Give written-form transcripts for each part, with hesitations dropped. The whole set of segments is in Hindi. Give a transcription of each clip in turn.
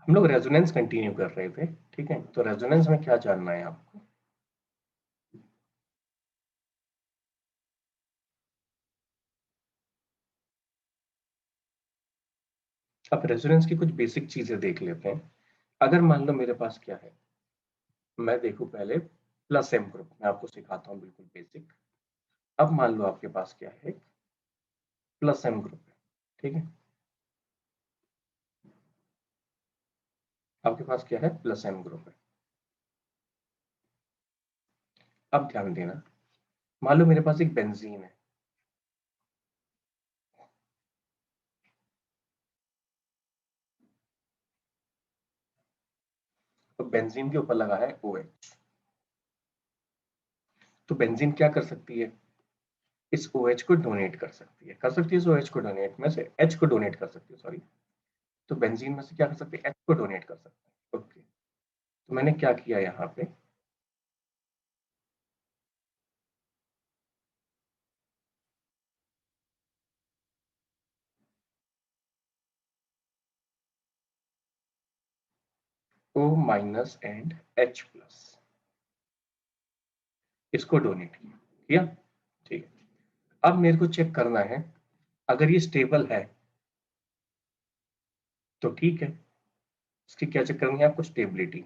हम लोग रेजोनेंस कंटिन्यू कर रहे थे, ठीक है। तो रेजोनेंस में क्या जानना है आपको? अब रेजोनेंस की कुछ बेसिक चीजें देख लेते हैं। अगर मान लो मेरे पास क्या है, मैं देखूं पहले प्लस एम ग्रुप, मैं आपको सिखाता हूँ बिल्कुल बेसिक। अब मान लो आपके पास क्या है, प्लस एम ग्रुप है, ठीक है। आपके पास क्या है, प्लस एम ग्रुप है। अब ध्यान देना, मान लो मेरे पास एक बेंजीन है, तो बेंजीन के ऊपर लगा है OH। तो बेंजीन क्या कर सकती है, इस OH को डोनेट कर सकती है, इस OH को डोनेट में से H को डोनेट कर सकती है, सॉरी। तो बेंजीन में से क्या कर सकते हैं, H को डोनेट कर सकते हैं, ओके। तो मैंने क्या किया यहाँ पे, O minus and H plus, इसको डोनेट किया, ठीक है। अब मेरे को चेक करना है, अगर ये स्टेबल है तो ठीक है। इसकी क्या चेक करनी है आपको, स्टेबिलिटी।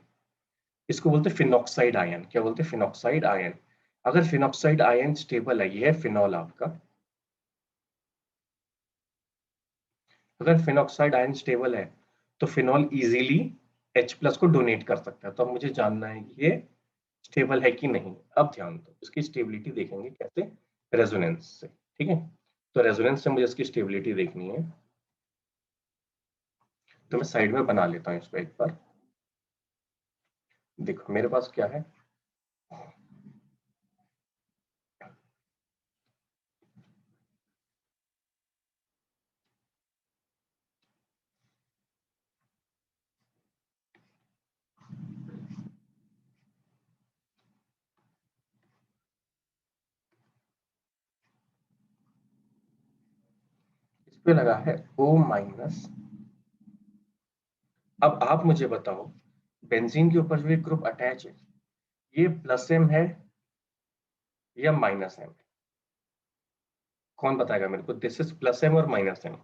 इसको बोलते हैं फिनॉक्साइड आयन, क्या बोलते हैं, फिनॉक्साइड आयन। अगर फिनॉक्साइड आयन स्टेबल है, ये है फिनॉल आपका। अगर फिनॉक्साइड आयन स्टेबल है तो फिनॉल इजीली H प्लस को डोनेट कर सकता है। तो अब मुझे जानना है कि ये स्टेबल है कि नहीं। अब ध्यान दो, इसकी स्टेबिलिटी देखेंगे कैसे, रेजोनेंस से, ठीक है। तो रेजोनेंस से मुझे इसकी स्टेबिलिटी देखनी है, तो मैं साइड में बना लेता हूँ इसको एक बार। देखो मेरे पास क्या है, इस पे लगा है O माइनस। अब आप मुझे बताओ, बेंजीन के ऊपर जो एक ग्रुप अटैच है, ये प्लस एम है या माइनस एम? कौन बताएगा मेरे को, दिस इज प्लस एम और माइनस एम?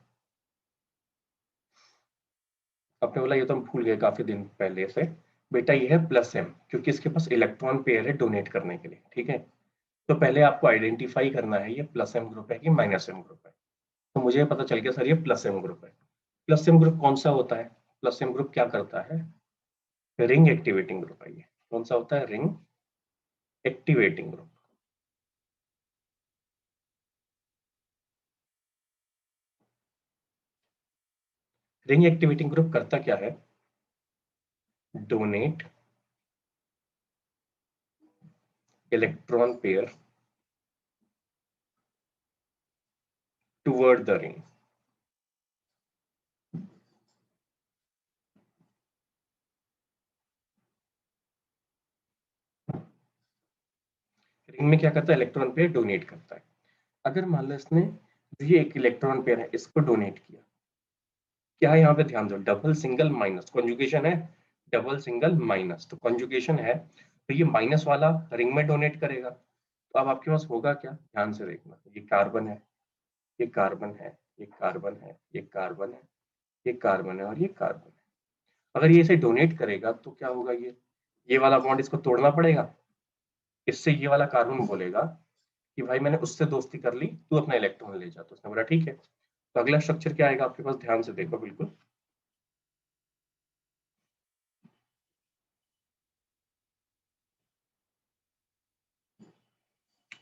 आपने बोला ये तो हम भूल गए काफी दिन पहले से। बेटा ये है प्लस एम, क्योंकि इसके पास इलेक्ट्रॉन पेयर है डोनेट करने के लिए, ठीक है। तो पहले आपको आइडेंटिफाई करना है ये प्लस एम ग्रुप है कि माइनस एम ग्रुप है। तो मुझे पता चल गया सर ये प्लस एम ग्रुप है। प्लस एम ग्रुप कौन सा होता है, प्लस एम ग्रुप क्या करता है, रिंग एक्टिवेटिंग ग्रुप है ये। कौन सा होता है, ring activating group. Ring activating group करता क्या है, donate electron pair toward the ring. Ring में क्या करता है, इलेक्ट्रॉन पेयर डोनेट करता है। अगर मान लो इसने, ये एक इलेक्ट्रॉन पेयर है, इसको डोनेट किया, क्या है यहाँ पे ध्यान दो, डबल सिंगल माइनस, कॉन्जुगेशन है, डबल सिंगल माइनस, तो कॉन्जुगेशन है, तो ये माइनस वाला रिंग में डोनेट करेगा। तो अब आपके पास होगा क्या, ध्यान से देखना, ये कार्बन है, ये कार्बन है, ये कार्बन है, ये कार्बन है, ये कार्बन है और ये कार्बन है। अगर ये इसे डोनेट करेगा तो क्या होगा, ये वाला बॉन्ड इसको तोड़ना पड़ेगा। इससे ये वाला कार्बन बोलेगा कि भाई मैंने उससे दोस्ती कर ली, तू अपना इलेक्ट्रॉन ले जा। तो उसने बोला ठीक है। तो अगला स्ट्रक्चर क्या आएगा आपके पास, ध्यान से देखो बिल्कुल।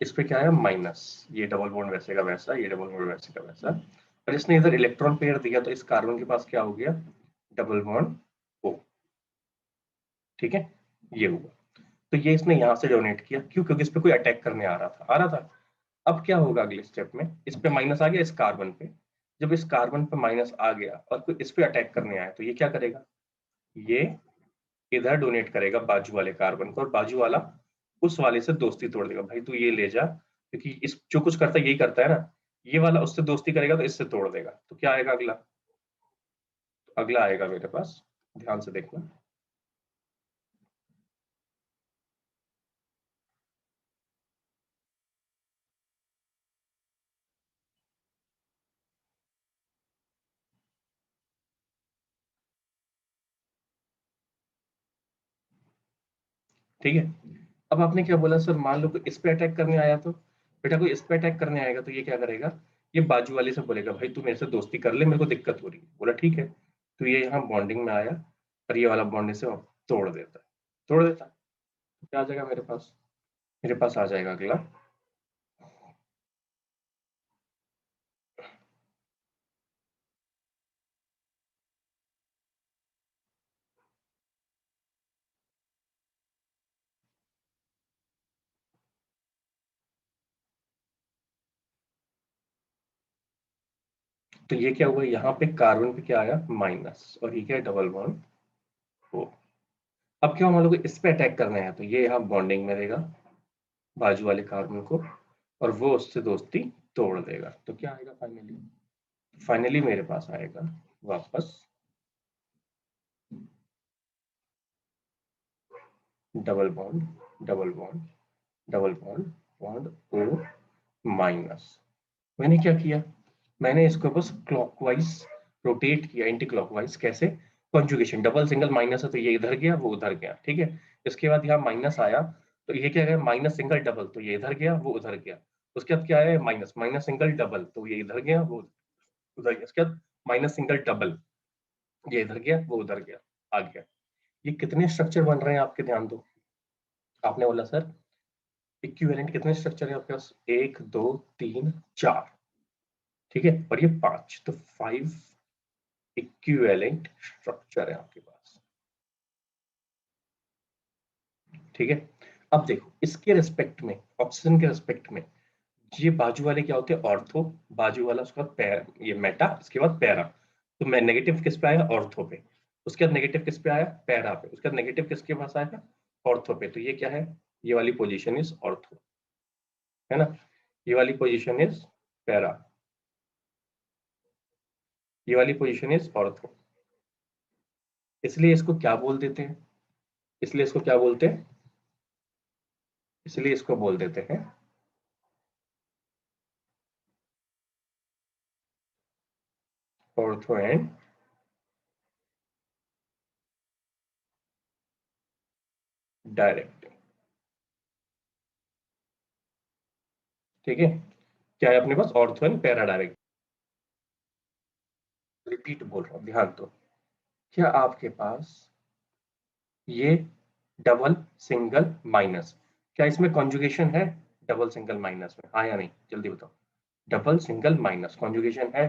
इस पे क्या है, माइनस, ये डबल बॉन्ड वैसे का वैसा, ये डबल बॉन्ड वैसे का वैसा। और इसने इधर इलेक्ट्रॉन पेयर दिया, तो इस कार्बन के पास क्या हो गया, डबल बॉन्ड O, ठीक है, ये हुआ। तो ये इसने यहाँ से डोनेट किया, क्यों, क्योंकि इस पे कोई अटैक करने आ रहा था। अब क्या होगा अगले स्टेप में, इस पे माइनस आ गया इस कार्बन पे। जब इस कार्बन पे माइनस आ गया और कोई इस पे अटैक करने आया, तो ये क्या करेगा, ये इधर डोनेट करेगा बाजू वाले कार्बन को, और बाजू वाला उस वाले से दोस्ती तोड़ देगा, भाई तू ये ले जा, क्योंकि इस जो कुछ करता है यही करता है ना। ये वाला उससे दोस्ती करेगा तो इससे तोड़ देगा। तो क्या आएगा अगला, तो अगला आएगा मेरे पास ध्यान से देखना। ठीक है, अब आपने क्या बोला सर, मान लो कोई इस पे अटैक करने आया तो बेटा, कोई इस पे अटैक करने आएगा तो ये क्या करेगा, ये बाजू वाले से बोलेगा भाई तू मेरे से दोस्ती कर ले, मेरे को दिक्कत हो रही है। बोला ठीक है, तो ये यहाँ बॉन्डिंग में आया और ये वाला बॉन्ड इसे तोड़ देता है, तोड़ देता है। क्या आ जाएगा मेरे पास, मेरे पास आ जाएगा अगला, तो ये क्या हुआ, यहाँ पे कार्बन पे क्या आया माइनस, और ये क्या है डबल बॉन्ड हो। अब क्या मान लो कि इस पे अटैक करना है तो ये यहाँ बॉन्डिंग में रहेगा बाजू वाले कार्बन को, और वो उससे दोस्ती तोड़ देगा। तो क्या आएगा फाइनली, फाइनली मेरे पास आएगा वापस double bond, double bond, double bond, bond O minus. मैंने क्या किया, मैंने इसको बस क्लॉकवाइज रोटेट किया, एंटी क्लॉकवाइज। कैसे, कॉन्जुगेशन, डबल सिंगल माइनस है तो ये इधर गया वो उधर गया, ठीक है। इसके बाद यहाँ माइनस आया तो ये क्या है, माइनस सिंगल डबल, तो ये इधर गया वो उधर गया। उसके बाद क्या है, माइनस माइनस सिंगल डबल, तो ये इधर गया वो उधर गया। उसके बाद माइनस सिंगल डबल, ये इधर गया वो उधर गया, आ गया। ये कितने स्ट्रक्चर बन रहे हैं आपके, ध्यान दो। आपने बोला सर इक्विवेलेंट कितने स्ट्रक्चर है आपके पास, एक दो तीन चार, ठीक है, और ये पांच, तो 5 इक्विवेलेंट स्ट्रक्चर है आपके पास, ठीक है। अब देखो इसके रिस्पेक्ट में, ऑक्सीजन के रिस्पेक्ट में, ये बाजू वाले क्या होते हैं ऑर्थो, बाजू वाला उसके बाद पैर, ये मेटा, इसके बाद पैरा। तो मैं नेगेटिव किस पे आया, ऑर्थो पे। उसके बाद नेगेटिव किस पे आया, पैरा पे। उसके बाद नेगेटिव किसके पास आया, ऑर्थो पे। तो ये क्या है, ये वाली पोजीशन इज ऑर्थो, है ना, ये वाली पोजीशन इज पैरा, ये वाली पोजीशन इज ऑर्थो। इसलिए इसको क्या बोल देते हैं, इसलिए इसको क्या बोलते हैं, इसलिए इसको बोल देते हैं ऑर्थो एंड डायरेक्ट, ठीक है। क्या है अपने पास, ortho and para direct. Repeat बोल रहा हूं, ध्यान दो। क्या आपके पास ये डबल सिंगल माइनस, क्या इसमें कॉन्जुगेशन है, डबल सिंगल माइनस में, हाँ या नहीं, जल्दी बताओ। डबल सिंगल माइनस कॉन्जुगेशन है,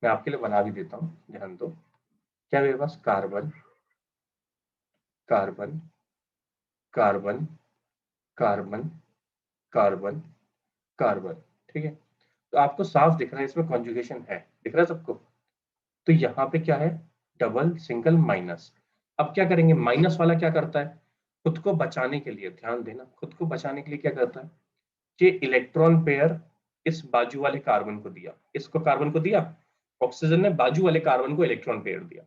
मैं आपके लिए बना भी देता हूँ, ध्यान दो। क्या मेरे पास carbon, carbon, carbon, carbon, carbon, carbon, ठीक है। तो आपको साफ दिख रहा है इसमें कॉन्जुगेशन है, दिख रहा है सबको। तो यहाँ पे क्या है, डबल सिंगल माइनस। अब क्या करेंगे, माइनस वाला क्या करता है, खुद को बचाने के लिए, ध्यान देना, खुद को बचाने के लिए क्या करता है, कि इलेक्ट्रॉन पेयर इस बाजू वाले कार्बन को दिया, इसको कार्बन को दिया, ऑक्सीजन ने बाजू वाले कार्बन को इलेक्ट्रॉन पेयर दिया।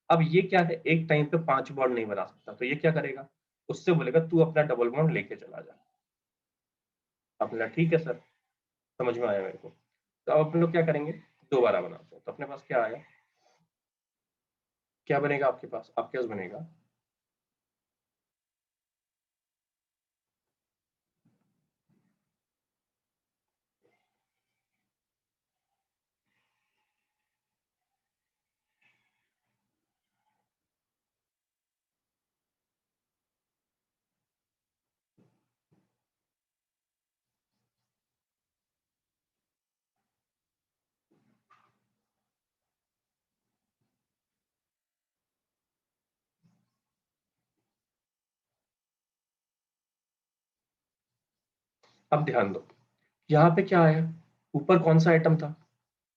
अब ये क्या है, एक टाइम पे 5 बॉन्ड नहीं बना सकता, तो ये क्या करेगा, उससे बोलेगा तू अपना डबल बॉन्ड लेके चला जा। अपना ठीक है सर, समझ में आया मेरे को। तो अब अपन लोग क्या करेंगे, दोबारा बनाते हैं। तो अपने पास क्या आया, क्या बनेगा आपके पास, आपके पास बनेगा अब ध्यान दो, यहाँ पे क्या आया, ऊपर कौन सा आइटम था,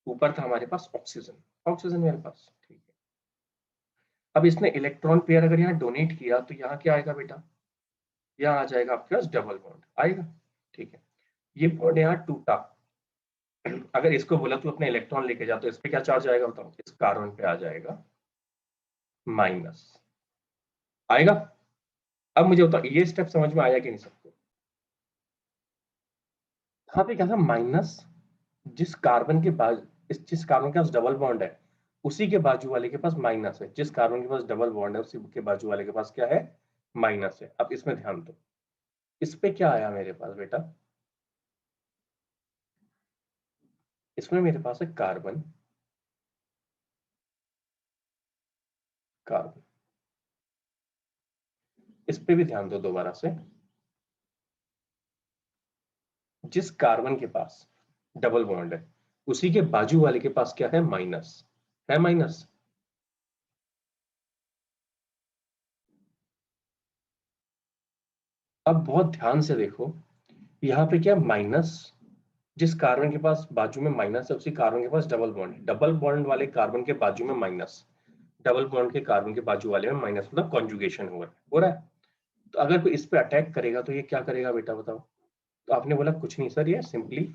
ऊपर था हमारे पास ऑक्सीजन, ऑक्सीजन मेरे पास, ठीक है। अब इसने इलेक्ट्रॉन पेयर अगर यहाँ डोनेट किया तो यहाँ क्या आएगा बेटा, यहाँ आ जाएगा आपके पास डबल बॉन्ड आएगा, ठीक है। ये बॉन्ड यहाँ टूटा, अगर इसको बोला तू अपने इलेक्ट्रॉन लेके जा तो इस पे क्या चार्ज आएगा बताओ, इस कार्बन पे आ जाएगा माइनस आएगा। अब मुझे बताओ ये स्टेप समझ में आया कि नहीं सबको? यहाँ पे क्या था, माइनस जिस कार्बन के पास, जिस कार्बन के पास डबल बॉन्ड है उसी के बाजू वाले के पास माइनस है, जिस कार्बन के पास डबल बॉन्ड है उसी के बाजू वाले के पास क्या है, माइनस है। अब इसमें ध्यान दो, इस पे क्या आया मेरे पास बेटा, इसमें मेरे पास है कार्बन, कार्बन। इस पे भी ध्यान दो दोबारा से, जिस कार्बन के पास डबल बॉन्ड है उसी के बाजू वाले के पास क्या है, माइनस है, माइनस। अब बहुत ध्यान से देखो, यहाँ पे क्या माइनस, जिस कार्बन के पास बाजू में माइनस है उसी कार्बन के पास डबल बॉन्ड है, डबल बॉन्ड वाले कार्बन के बाजू में माइनस, डबल बॉन्ड के कार्बन के बाजू वाले में माइनस, मतलब कॉन्जुगेशन हो रहा है। तो अगर कोई इस पे अटैक करेगा तो ये क्या करेगा बेटा बताओ? तो आपने बोला कुछ नहीं सर, ये सिंपली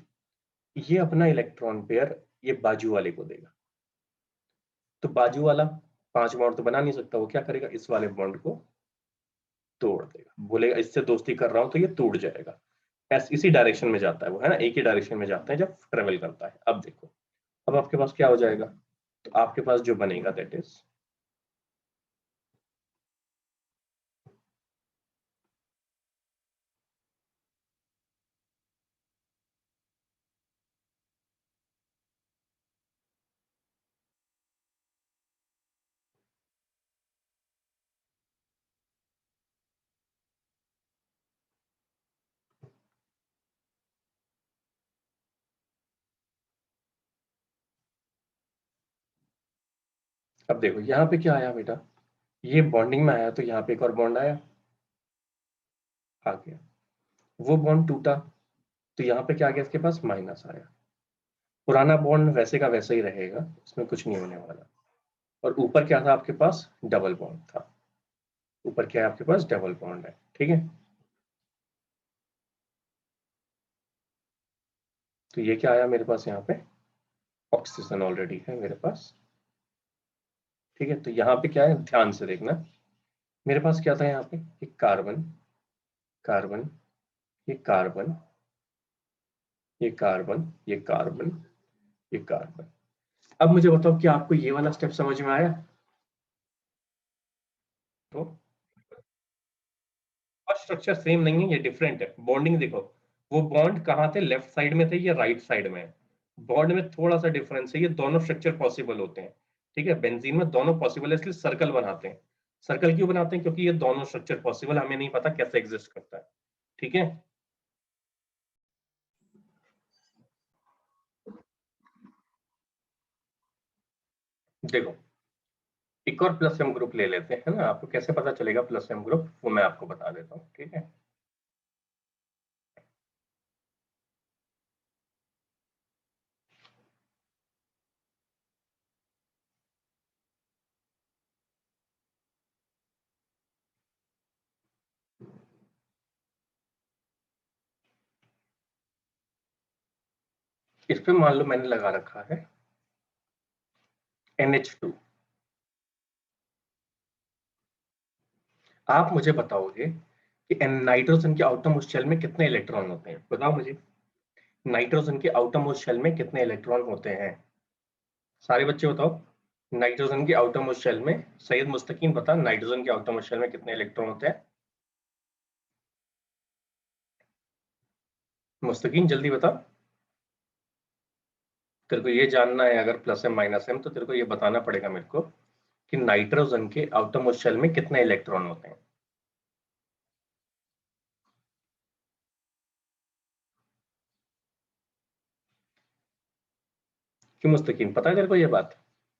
ये अपना इलेक्ट्रॉन पेयर ये बाजू वाले को देगा। तो बाजू वाला 5 बॉन्ड तो बना नहीं सकता, वो क्या करेगा, इस वाले बॉन्ड को तोड़ देगा, बोलेगा इससे दोस्ती कर रहा हूं तो ये टूट जाएगा। इसी डायरेक्शन में जाता है वो, है ना, एक ही डायरेक्शन में जाता है जब ट्रेवल करता है। अब देखो, अब आपके पास क्या हो जाएगा, तो आपके पास जो बनेगा दैट इज, अब देखो यहाँ पे क्या आया बेटा, ये बॉन्डिंग में आया तो यहाँ पे एक और बॉन्ड आया, आ गया, वो बॉन्ड टूटा तो यहाँ पे क्या आ गया, इसके पास माइनस आया। पुराना बॉन्ड वैसे का वैसे ही रहेगा, इसमें कुछ नहीं होने वाला। और ऊपर क्या था आपके पास, डबल बॉन्ड था, ऊपर क्या है आपके पास, डबल बॉन्ड है, ठीक है। तो ये क्या आया मेरे पास, यहाँ पे ऑक्सीजन ऑलरेडी है मेरे पास, ठीक है। तो यहाँ पे क्या है, ध्यान से देखना, मेरे पास क्या था यहाँ पे, एक कार्बन, कार्बन, ये कार्बन, ये कार्बन, ये कार्बन, ये कार्बन। अब मुझे बताओ कि आपको ये वाला स्टेप समझ में आया? तो और स्ट्रक्चर सेम नहीं है, ये डिफरेंट है। बॉन्डिंग देखो, वो बॉन्ड कहाँ थे, लेफ्ट साइड में थे, ये राइट साइड में है। बॉन्ड में थोड़ा सा डिफरेंस है, ये दोनों स्ट्रक्चर पॉसिबल होते हैं, ठीक है। बेंजीन में दोनों पॉसिबल है, इसलिए सर्कल बनाते हैं। सर्कल क्यों बनाते हैं, क्योंकि ये दोनों स्ट्रक्चर पॉसिबल, हमें नहीं पता कैसे एग्जिस्ट करता है, ठीक है। देखो एक और प्लस एम ग्रुप ले लेते हैं ना, आपको कैसे पता चलेगा प्लस एम ग्रुप, वो मैं आपको बता देता हूँ, ठीक है। इस पे मान लो मैंने लगा रखा है NH2। आप मुझे बताओगे कि नाइट्रोजन के आउटरमोस्ट शेल में कितने इलेक्ट्रॉन होते हैं, बताओ मुझे, नाइट्रोजन के आउटरमोस्ट शेल में कितने इलेक्ट्रॉन होते हैं, सारे बच्चे बताओ। नाइट्रोजन के आउटरमोस्ट शेल में, सैयद मुस्तकीम बता, नाइट्रोजन के आउटरमोस्ट शेल में कितने इलेक्ट्रॉन होते हैं? मुस्तकीम जल्दी बता। तेरे को ये जानना है, अगर प्लस एम माइनस एम, तो तेरे को ये बताना पड़ेगा मेरे को कि नाइट्रोजन के आउटरमोस्ट शेल में कितने इलेक्ट्रॉन होते हैं। क्यों मुस्तकीम, पता है तेरे को ये बात?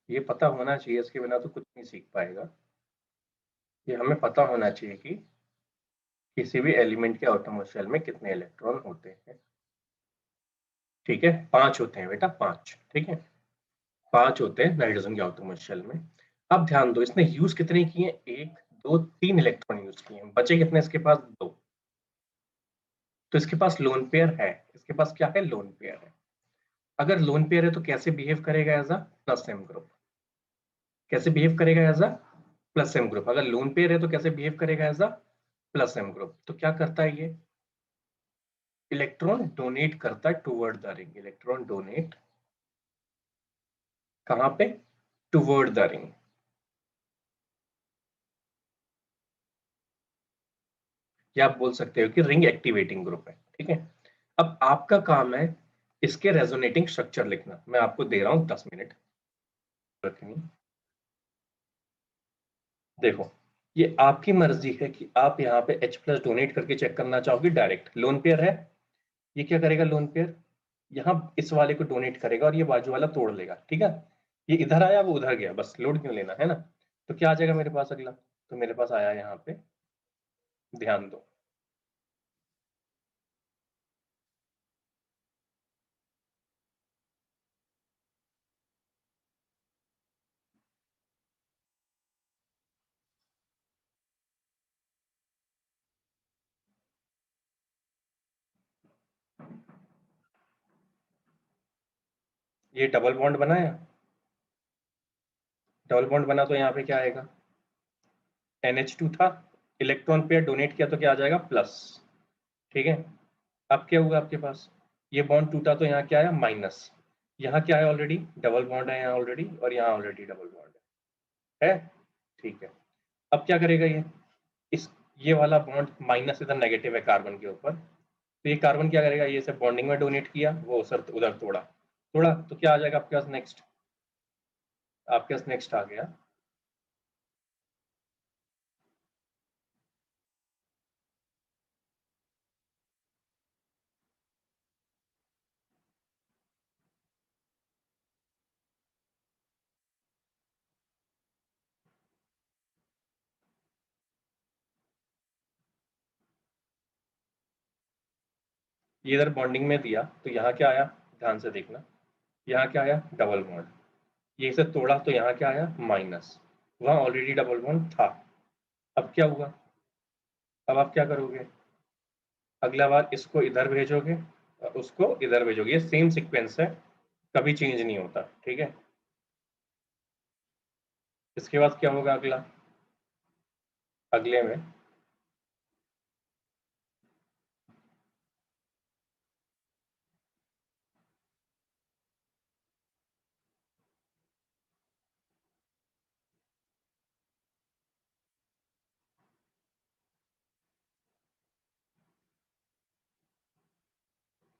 ये पता होना चाहिए, इसके बिना तो कुछ नहीं सीख पाएगा। ये हमें पता होना चाहिए कि किसी भी एलिमेंट के आउटरमोस्ट शेल में कितने इलेक्ट्रॉन होते हैं, ठीक है। 5 होते हैं बेटा, 5, ठीक है। 5 होते हैं नाइट्रोजन के आउटरमोस्ट शेल में। अब ध्यान दो, इसने यूज कितने किए, 1 2 3 इलेक्ट्रॉन यूज किए हैं, बचे कितने इसके पास, 2। तो इसके पास लोन पेयर है, इसके पास क्या है, लोन पेयर है। अगर लोन पेयर है तो कैसे बिहेव करेगा, as a plus M group, कैसे बिहेव करेगा, as a plus M group. अगर लोन पेयर है तो कैसे बिहेव करेगा? As a plus M group. तो क्या करता है ये? इलेक्ट्रॉन डोनेट करता है toward the ring. Electron donate कहां पे? Toward the ring. या आप बोल सकते हो कि रिंग एक्टिवेटिंग ग्रुप है। ठीक है, अब आपका काम है इसके रेजोनेटिंग स्ट्रक्चर लिखना। मैं आपको दे रहा हूं 10 मिनट रखनी। देखो, ये आपकी मर्जी है कि आप यहाँ पे H प्लस डोनेट करके चेक करना चाहोगे। डायरेक्ट लोन पेयर है, ये क्या करेगा? लोन पेयर यहाँ इस वाले को डोनेट करेगा और ये बाजू वाला तोड़ लेगा। ठीक है, ये इधर आया वो उधर गया, बस लोड क्यों लेना है ना। तो क्या आ जाएगा मेरे पास अगला? तो मेरे पास आया यहाँ पे, ध्यान दो, ये डबल बॉन्ड बनाया। डबल बॉन्ड बना तो यहाँ पे क्या आएगा? NH2 था, इलेक्ट्रॉन पेयर डोनेट किया तो क्या आ जाएगा? प्लस। ठीक है, अब क्या हुआ आपके पास? ये बॉन्ड टूटा तो यहाँ क्या आया? माइनस। यहाँ क्या है? ऑलरेडी डबल बॉन्ड है यहाँ ऑलरेडी, और यहाँ ऑलरेडी डबल बॉन्ड है। ठीक है, अब क्या करेगा ये? इस ये वाला बॉन्ड माइनस इधर नेगेटिव है कार्बन के ऊपर, तो ये कार्बन क्या करेगा? ये सब बॉन्डिंग में डोनेट किया, वो सर उधर तोड़ा। तोड़ा तो क्या आ जाएगा आपके पास नेक्स्ट? आपके पास नेक्स्ट आ गया, ये इधर बॉन्डिंग में दिया तो यहाँ क्या आया? ध्यान से देखना, यहाँ क्या आया? Double bond. ये इसे तोड़ा तो यहाँ क्या आया? माइनस। वहां ऑलरेडी डबल बॉन्ड था। अब क्या हुआ? अब आप क्या करोगे? अगला बार इसको इधर भेजोगे और उसको इधर भेजोगे। ये सेम सीक्वेंस है, कभी चेंज नहीं होता। ठीक है, इसके बाद क्या होगा अगला? अगले में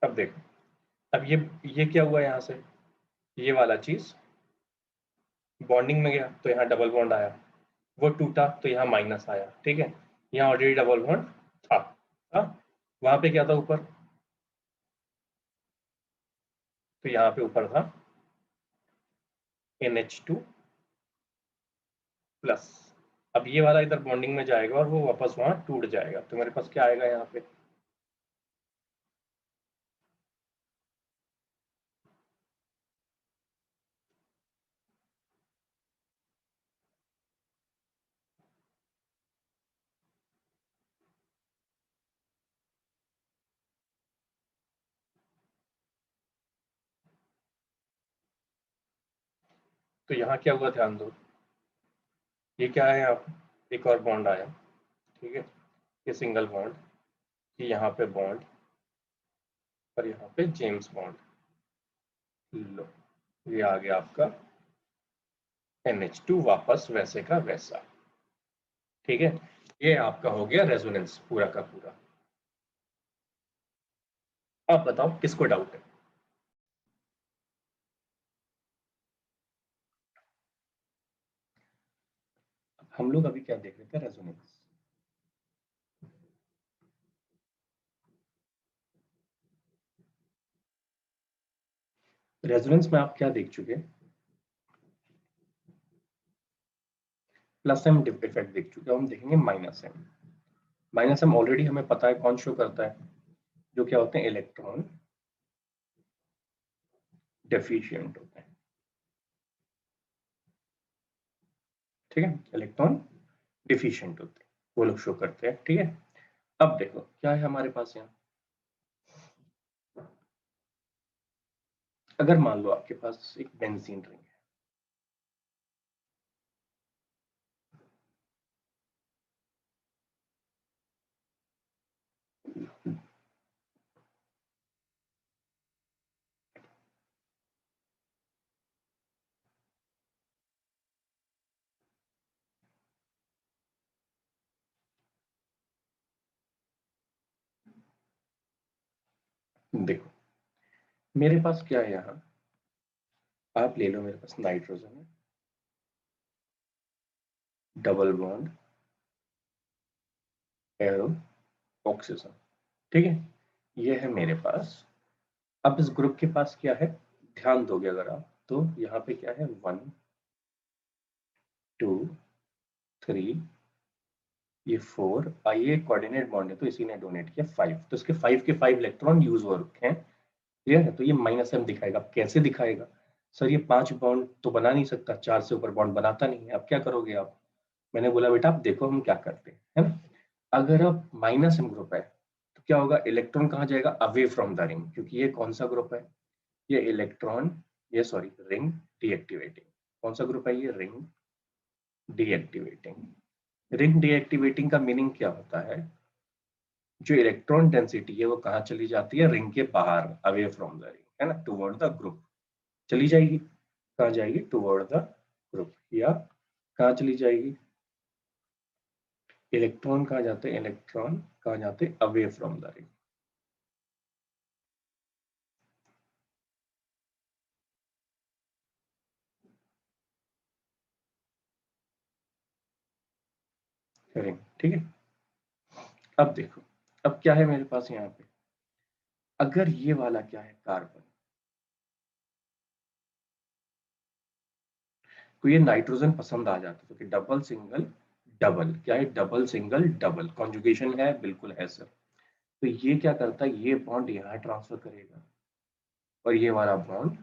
अब देखो, अब ये क्या हुआ यहाँ से? ये वाला चीज बॉन्डिंग में गया तो यहाँ डबल बॉन्ड आया, वो टूटा तो यहाँ माइनस आया। ठीक है, यहाँ ऑलरेडी डबल बॉन्ड था। हाँ, वहां पे क्या था ऊपर? तो यहाँ पे ऊपर था NH2 प्लस। अब ये वाला इधर बॉन्डिंग में जाएगा और वो वापस वहां टूट जाएगा, तो मेरे पास क्या आएगा यहाँ पे? तो यहाँ क्या हुआ? ध्यान दो, ये क्या है? यहाँ पे एक और बॉन्ड आया। ठीक है, ये सिंगल बॉन्ड, ये यहाँ पे बॉन्ड, और यहाँ पे जेम्स बॉन्ड। लो, ये आ गया आपका NH2 वापस वैसे का वैसा। ठीक है, ये आपका हो गया रेजोनेंस पूरा का पूरा। अब बताओ किसको डाउट है? हम लोग अभी क्या देख रहे थे? रेजोनेंस। रेजोनेंस में आप क्या देख चुके? प्लस एम इफेक्ट देख चुके, हम देखेंगे minus M. Minus M already हमें पता है कौन शो करता है, जो क्या होते हैं? इलेक्ट्रॉन डेफिशिएंट होते हैं। ठीक है, इलेक्ट्रॉन डिफिशिएंट होते हैं, वो लोग शो करते हैं। ठीक है, अब देखो क्या है हमारे पास यहाँ। अगर मान लो आपके पास एक बेंजीन रिंग है, देखो मेरे पास क्या है यहाँ, आप ले लो, मेरे पास नाइट्रोजन है, डबल बॉन्ड, एरो, ऑक्सीजन, ठीक है, ये है मेरे पास। अब इस ग्रुप के पास क्या है, ध्यान दोगे अगर आप तो यहाँ पे क्या है, 1 2 3, ये 4, ये कोऑर्डिनेट बॉन्ड है तो इसी ने डोनेट किया 5, तो इसके 5 के 5 इलेक्ट्रॉन यूज हो रखे हैं, क्लियर है, तो ये माइनस एम दिखाएगा। अब कैसे दिखाएगा सर, ये 5 बॉन्ड तो बना नहीं सकता, 4 से ऊपर बॉन्ड बनाता नहीं है, अब क्या करोगे आप, मैंने बोला बेटा आप देखो हम क्या करते हैं, है ना। अगर अब माइनस एम ग्रुप है तो क्या होगा, इलेक्ट्रॉन कहाँ जाएगा, अवे फ्रॉम द रिंग, क्योंकि ये कौन सा ग्रुप है, ये इलेक्ट्रॉन, ये सॉरी रिंग डीएक्टिवेटिंग, कौन सा ग्रुप है ये, रिंग डीएक्टिवेटिंग। रिंग डीएक्टिवेटिंग का मीनिंग क्या होता है, जो इलेक्ट्रॉन डेंसिटी है वो कहाँ चली जाती है, रिंग के बाहर, अवे फ्रॉम द रिंग, है ना, टुवर्ड द ग्रुप चली जाएगी, कहाँ जाएगी, टुवर्ड द ग्रुप, या कहाँ चली जाएगी, इलेक्ट्रॉन कहाँ जाते हैं, इलेक्ट्रॉन कहाँ जाते, away from the ring. Ring, ठीक है। अब देखो, अब क्या है मेरे पास यहाँ पे, अगर ये वाला क्या है, कार्बन, तो ये नाइट्रोजन पसंद आ जाता है, तो कि डबल सिंगल डबल, क्या है, डबल सिंगल डबल, कॉन्जुगेशन है, बिल्कुल है सर। तो ये क्या करता है, ये बॉन्ड यहाँ ट्रांसफर करेगा, और ये वाला बॉन्ड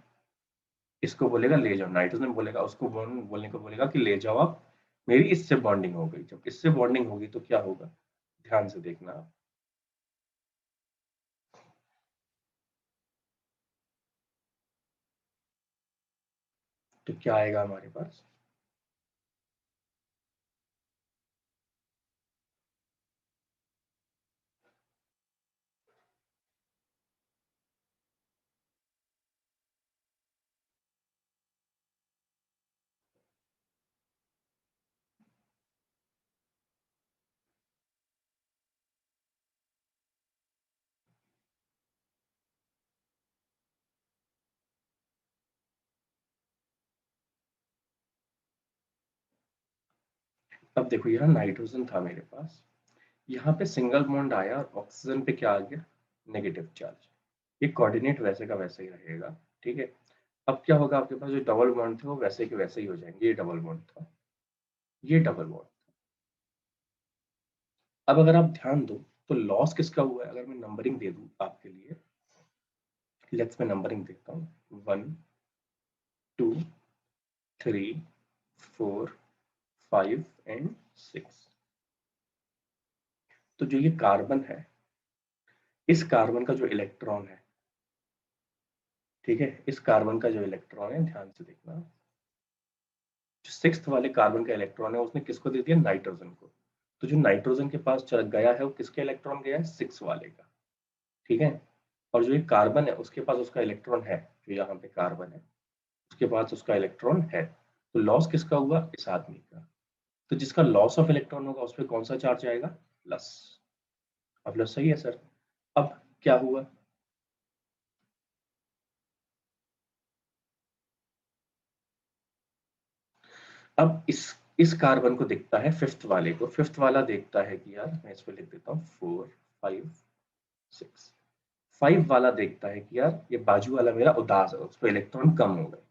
इसको बोलेगा ले जाओ, नाइट्रोजन बोलेगा उसको, बॉन्ड बोलने को बोलेगा कि ले जाओ आप, मेरी इससे बॉन्डिंग हो गई, जब इससे बॉन्डिंग होगी तो क्या होगा, ध्यान से देखना आप, तो क्या आएगा हमारे पास, अब देखो यहाँ नाइट्रोजन था मेरे पास, यहाँ पे सिंगल बॉन्ड आया और ऑक्सीजन पे क्या आ गया, नेगेटिव चार्ज, ये कोऑर्डिनेट वैसे का वैसे ही रहेगा, ठीक है। अब क्या होगा, आपके पास जो डबल बॉन्ड थे वो वैसे के वैसे ही हो जाएंगे, ये डबल बॉन्ड था, ये डबल बॉन्ड। अब अगर आप ध्यान दो तो लॉस किसका हुआ है, अगर मैं नंबरिंग दे दूं आपके लिए, लेट्स मैं नंबरिंग देता हूँ, 1 2 3 4 5 एंड 6। तो जो ये कार्बन है, इस कार्बन का जो इलेक्ट्रॉन है, ठीक है, इस कार्बन का जो इलेक्ट्रॉन है, ध्यान से देखना, जो सिक्स्थ वाले कार्बन का इलेक्ट्रॉन है उसने किसको दे दिया, नाइट्रोजन को, तो जो नाइट्रोजन के पास चल गया है वो किसका इलेक्ट्रॉन गया है, 6 वाले का, ठीक है। और जो ये कार्बन है उसके पास उसका इलेक्ट्रॉन है, जो यहाँ पे कार्बन है उसके पास उसका इलेक्ट्रॉन है, तो लॉस किसका हुआ, इस आदमी का, तो जिसका लॉस ऑफ इलेक्ट्रॉन होगा उस पर कौन सा चार्ज आएगा, प्लस। अब प्लस सही है सर। अब क्या हुआ, अब इस कार्बन को दिखता है, फिफ्थ वाले को, फिफ्थ वाला देखता है कि यार मैं इस पे लिख देता हूँ 4 5 6, 5 वाला देखता है कि यार ये बाजू वाला मेरा उदास है, उस पर इलेक्ट्रॉन कम हो गए,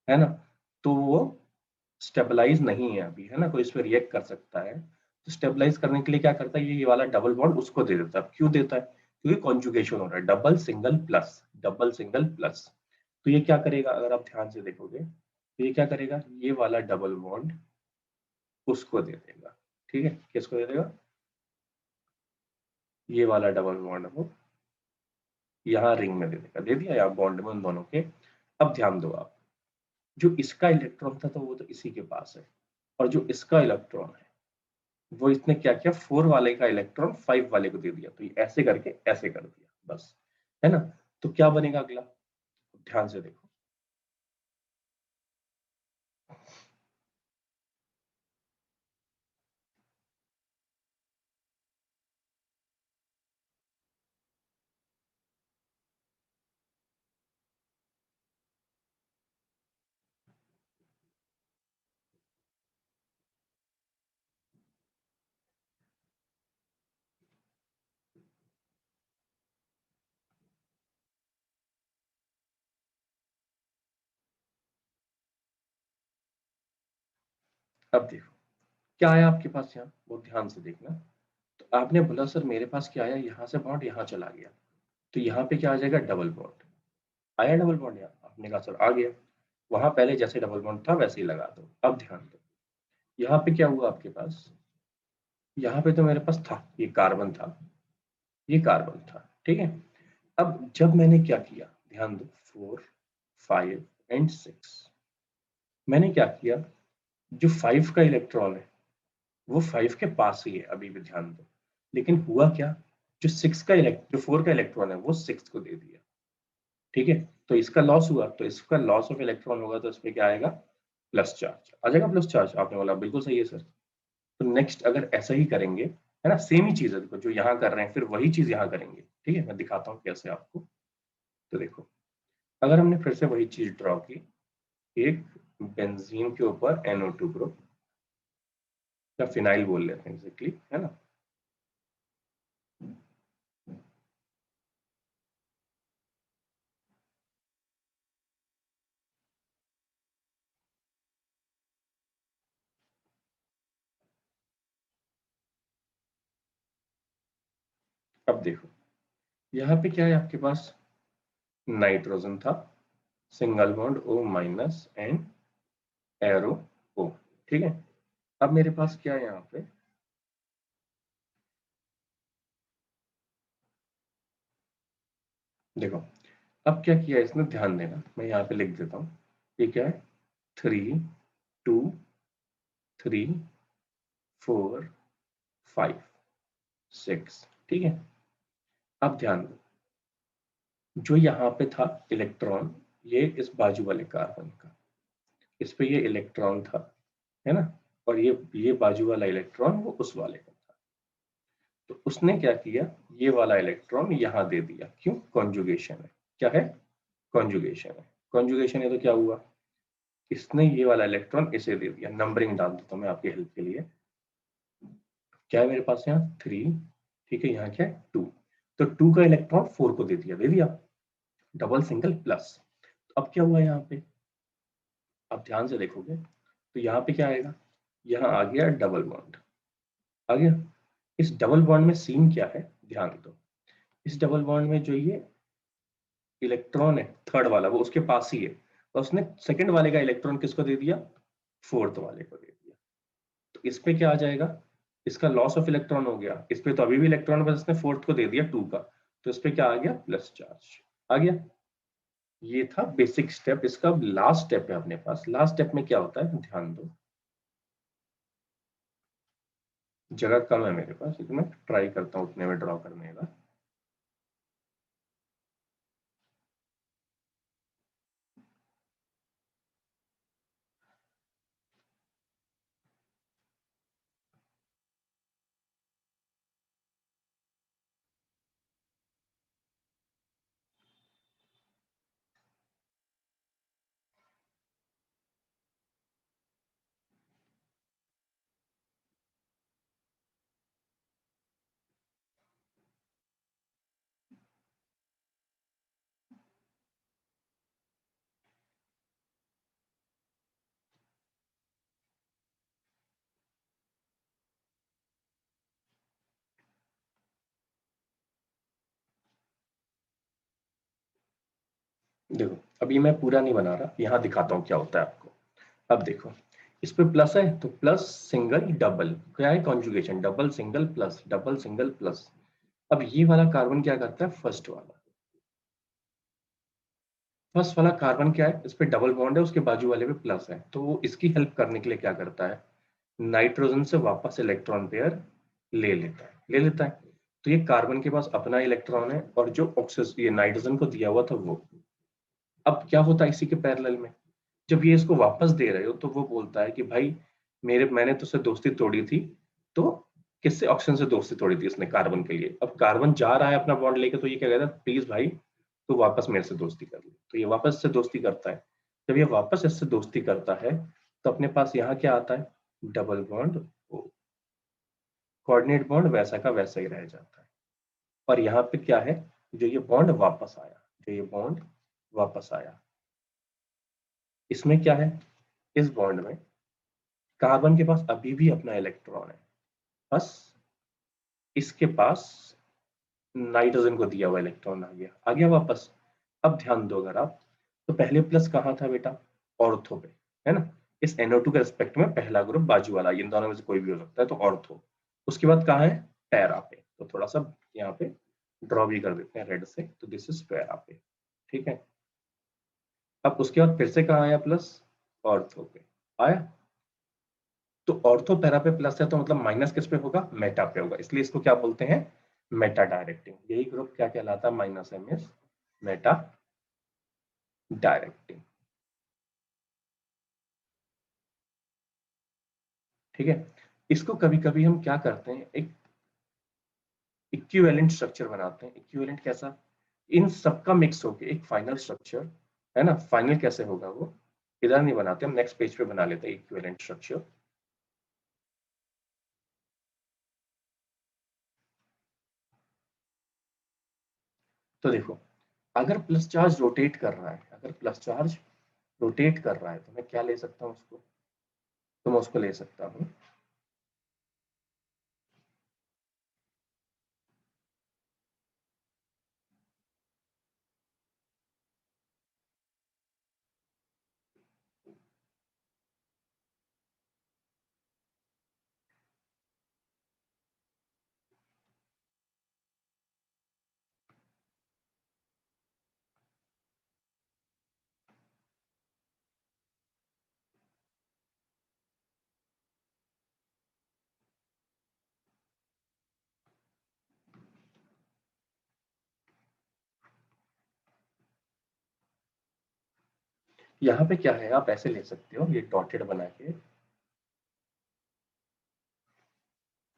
है ना, तो वो स्टेबलाइज नहीं है अभी, है ना, कोई इस पर रिएक्ट कर सकता है, तो स्टेबलाइज करने के लिए क्या करता है, ये वाला डबल बॉन्ड उसको दे देता है, क्यों देता है, क्योंकि कॉन्जुगेशन हो रहा है, double single plus, double single plus, तो ये क्या करेगा, अगर आप ध्यान से देखोगे तो ये क्या करेगा, ये वाला डबल बॉन्ड उसको दे देगा, ठीक है, किसको दे देगा, ये वाला डबल बॉन्ड वो यहाँ रिंग में दे देगा, दे दिया यहाँ बॉन्ड में उन दोनों के। अब ध्यान दो आप, जो इसका इलेक्ट्रॉन था तो वो तो इसी के पास है, और जो इसका इलेक्ट्रॉन है वो इसने क्या किया, 4 वाले का इलेक्ट्रॉन 5 वाले को दे दिया, तो ये ऐसे करके ऐसे कर दिया बस, है ना। तो क्या बनेगा अगला, ध्यान से देखो, अब देखो क्या आया आपके पास यहाँ, बहुत ध्यान से देखना। तो आपने बोला सर मेरे पास क्या आया, यहाँ से बॉन्ड यहाँ चला गया, तो यहाँ पे क्या आ जाएगा, डबल बॉन्ड आया। डबल बॉन्ड यहाँ आपने कहा सर आ गया, वहां पहले जैसे डबल बॉन्ड था वैसे ही लगा दो। अब ध्यान दो यहाँ पे क्या हुआ आपके पास, यहाँ पे तो मेरे पास था, ये कार्बन था, ये कार्बन था, ठीक है। अब जब मैंने क्या किया, ध्यान दो, 4 5 एंड 6, मैंने क्या किया, जो 5 का इलेक्ट्रॉन है वो 5 के पास ही है, अभी भी ध्यान दो, लेकिन हुआ क्या, जो 6 का जो 4 का इलेक्ट्रॉन है वो 6 को दे दिया, ठीक है। तो इसका लॉस हुआ, तो इसका लॉस ऑफ इलेक्ट्रॉन होगा, तो इसमें क्या आएगा, प्लस चार्ज आ जाएगा। प्लस चार्ज आपने बोला बिल्कुल सही है सर। तो नेक्स्ट अगर ऐसा ही करेंगे, है ना, सेम ही चीज है, देखो जो यहाँ कर रहे हैं फिर वही चीज यहाँ करेंगे, ठीक है। मैं दिखाता हूँ कैसे आपको। तो देखो अगर हमने फिर से वही चीज ड्रॉ की, एक बेंजीन के ऊपर NO2 ग्रुप, या फिनाइल बोल लेते हैं एग्जैक्टली, है ना। अब देखो यहाँ पे क्या है आपके पास, नाइट्रोजन था, single bond O- and arrow O, ठीक है। अब मेरे पास क्या है यहाँ पे, देखो अब क्या किया इसने, ध्यान देना, मैं यहाँ पे लिख देता हूँ, ये क्या है, 3 2 3 4 5 6, ठीक है। अब ध्यान दो, जो यहाँ पे था इलेक्ट्रॉन, ये इस बाजू वाले कार्बन का, इस पे ये इलेक्ट्रॉन था, है ना, और ये बाजू वाला इलेक्ट्रॉन वो उस वाले का था। तो उसने क्या किया, ये वाला इलेक्ट्रॉन यहाँ दे दिया, क्यों, कॉन्जुगेशन है, क्या है, कॉन्जुगेशन है। कॉन्जुगेशन है तो क्या हुआ, इसने ये वाला इलेक्ट्रॉन इसे दे दिया। नंबरिंग डाल देता हूँ मैं आपकी हेल्प के लिए, क्या है मेरे पास यहाँ 3, ठीक है, यहाँ क्या है 2, तो 2 का इलेक्ट्रॉन 4 को दे दिया, डबल सिंगल प्लस। अब क्या हुआ यहाँ पे, आप ध्यान से देखोगे तो यहाँ पे क्या आएगा, यहाँ आ गया डबल बॉन्ड, आ गया। इस डबल बॉन्ड में सीन क्या है, ध्यान दो, इस डबल बॉन्ड में जो ये इलेक्ट्रॉन है थर्ड वाला वो उसके पास ही है, और उसने सेकंड वाले का इलेक्ट्रॉन किसको दे दिया, फोर्थ वाले को दे दिया। तो इस पे क्या आ जाएगा, इसका लॉस ऑफ इलेक्ट्रॉन हो गया, इस पे तो अभी भी इलेक्ट्रॉन बस इसने फोर्थ को दे दिया 2 का, तो इस पे क्या आ गया, प्लस चार्ज आ गया। ये था बेसिक स्टेप। इसका लास्ट स्टेप है अपने पास, लास्ट स्टेप में क्या होता है, ध्यान दो, जगह कम है मेरे पास, लेकिन मैं ट्राई करता हूँ उतने में ड्रॉ करने का। देखो अभी मैं पूरा नहीं बना रहा, यहाँ दिखाता हूँ क्या होता है आपको। अब देखो इस पे प्लस है, तो प्लस सिंगल डबल, क्या है, conjugation, double single plus, double single plus. अब ये वाला कार्बन क्या करता है, फर्स्ट वाला कार्बन क्या है, इस पे डबल बॉन्ड है, उसके बाजू वाले पे प्लस है, तो वो इसकी हेल्प करने के लिए क्या करता है, नाइट्रोजन से वापस इलेक्ट्रॉन पेयर ले लेता है। तो ये कार्बन के पास अपना इलेक्ट्रॉन है, और जो ऑक्सीजन ये नाइट्रोजन को दिया हुआ था वो। अब क्या होता है इसी के पैरेलल में, जब ये इसको वापस दे रहे हो तो वो बोलता है कि भाई मैंने तुझसे दोस्ती तोड़ी थी, तो किससे, ऑक्सीजन से दोस्ती तोड़ी थी इसने कार्बन के लिए। अब कार्बन जा रहा है अपना बॉन्ड लेके, तो ये क्या कहता है, प्लीज भाई तू वापस मेरे से दोस्ती कर ले। तो ये वापस इससे दोस्ती करता है। जब ये वापस इससे दोस्ती करता है तो अपने पास यहाँ क्या आता है, डबल बॉन्ड, कोऑर्डिनेट बॉन्ड वैसा का वैसा ही रह जाता है। और यहाँ पे क्या है, जो ये बॉन्ड वापस आया, जो ये बॉन्ड वापस आया, इसमें क्या है, इस बॉन्ड में कार्बन के पास अभी भी अपना इलेक्ट्रॉन है, बस इसके पास नाइट्रोजन को दिया हुआ इलेक्ट्रॉन आ गया वापस। अब ध्यान दो अगर आप, तो पहले प्लस कहाँ था बेटा, ऑर्थो पे, है ना। इस NO2 के रिस्पेक्ट में पहला ग्रुप बाजू वाला, इन दोनों में से कोई भी हो सकता है, तो ऑर्थो। उसके बाद कहाँ है, पैरा पे, तो थोड़ा सा यहाँ पे ड्रॉ भी कर देते हैं रेड से, तो दिस इज पैरा पे, ठीक है। अब उसके बाद फिर से कहाँ आया प्लस, ऑर्थो पे आया, तो ऑर्थो पैरा पे प्लस है, तो मतलब माइनस किस पे होगा, मेटा पे होगा, इसलिए इसको क्या बोलते हैं, मेटा डायरेक्टिंग। यही ग्रुप क्या कहलाता है, -MS, मेटा डायरेक्टिंग, ठीक है। इसको कभी कभी हम क्या करते हैं, एक इक्विवेलेंट स्ट्रक्चर बनाते हैं। इक्विवेलेंट कैसा, इन सबका मिक्स होके एक फाइनल स्ट्रक्चर, है ना। फाइनल कैसे होगा वो, इधर नहीं बनाते हम, नेक्स्ट पेज पे बना लेते हैं इक्विवेलेंट स्ट्रक्चर। तो देखो, अगर प्लस चार्ज रोटेट कर रहा है, अगर प्लस चार्ज रोटेट कर रहा है, तो मैं क्या ले सकता हूँ उसको, तो मैं उसको ले सकता हूँ, यहाँ पे क्या है, आप ऐसे ले सकते हो, ये डॉटेड बना के,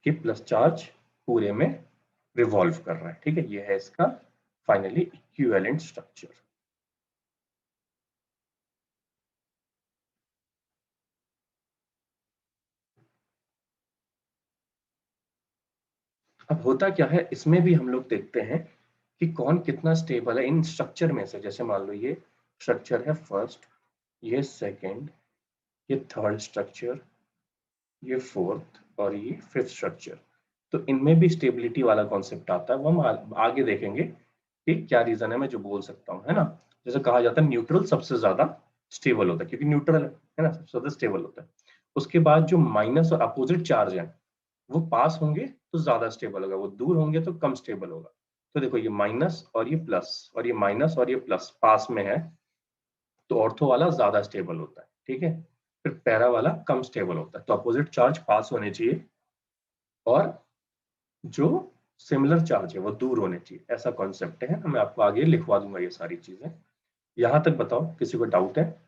कि प्लस चार्ज पूरे में रिवॉल्व कर रहा है, ठीक है। ये है इसका फाइनली इक्विवेलेंट स्ट्रक्चर। अब होता क्या है, इसमें भी हम लोग देखते हैं कि कौन कितना स्टेबल है इन स्ट्रक्चर में से। जैसे मान लो ये स्ट्रक्चर है फर्स्ट, ये सेकंड, ये थर्ड स्ट्रक्चर, ये फोर्थ और ये फिफ्थ स्ट्रक्चर। तो इनमें भी स्टेबिलिटी वाला कॉन्सेप्ट आता है, वो हम आगे देखेंगे कि क्या रीजन है, मैं जो बोल सकता हूँ, है ना। जैसे कहा जाता है न्यूट्रल सबसे ज्यादा स्टेबल होता है, क्योंकि न्यूट्रल है ना, सबसे ज्यादा स्टेबल होता है। उसके बाद जो माइनस और अपोजिट चार्ज है, वो पास होंगे तो ज्यादा स्टेबल होगा, वो दूर होंगे तो कम स्टेबल होगा। तो देखो, ये माइनस और ये प्लस और ये माइनस और ये प्लस पास में है, तो ऑर्थो वाला ज्यादा स्टेबल होता है, ठीक है। फिर पैरा वाला कम स्टेबल होता है, तो अपोजिट चार्ज पास होने चाहिए और जो सिमिलर चार्ज है वो दूर होने चाहिए, ऐसा कॉन्सेप्ट है। मैं आपको आगे लिखवा दूंगा ये सारी चीजें। यहां तक बताओ, किसी को डाउट है।